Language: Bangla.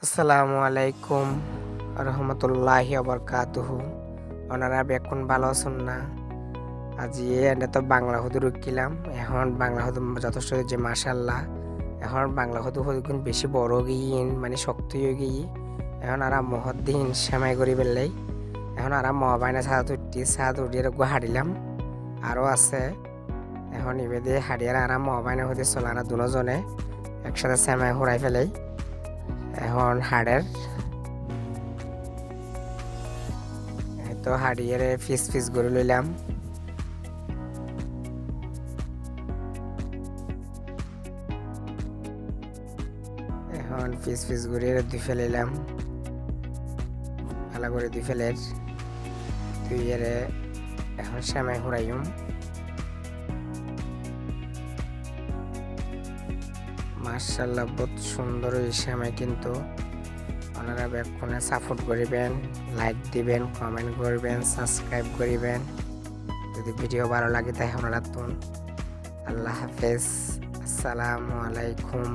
আসসালামু আলাইকুম রহমতুল্লাহি আবরকাতুহু। ওনারা বেকুন ভালো আছেন না? আজি এনে তো বাংলা হুদু রুকিলাম। এখন বাংলা হুদু যথেষ্ট যে মাশাল্লাহ। এখন বাংলা হুদু হইগুন বেশি বড় গিয়ে মানে শক্তি হয়ে গিয়ে এখন আর মহদ্দিন সেমাই করি বেললেই এখন আর মহাবাইনা ছাদ উঠিয়ে হারিলাম আরও আছে। এখন ইবেদে হারিয়ার আর মহাবাইনা হতে চলানা দুজনে একসাথে সেমাই হুরাই ফেলেই এখন হাড়ের তো হাড়িয়ে ফিস ফিস করে লইলাম। এখন ফিস ফিস করে ধুই ফেলাইলাম ভালো করে ধুই ফেলের ধুইয়ে এখন সেমাই হুরাইম। মাশাআল্লাহ বহুত সুন্দর এই সেমাই, কিন্তু আপনারা ব্যাকফোনে সাপোর্ট করিবেন, লাইক দিবেন, কমেন্ট করবেন, সাবস্ক্রাইব করিবেন। যদি ভিডিও ভালো লাগে তাই আপনারা আল্লাহ হাফেজ, আসসালামু আলাইকুম।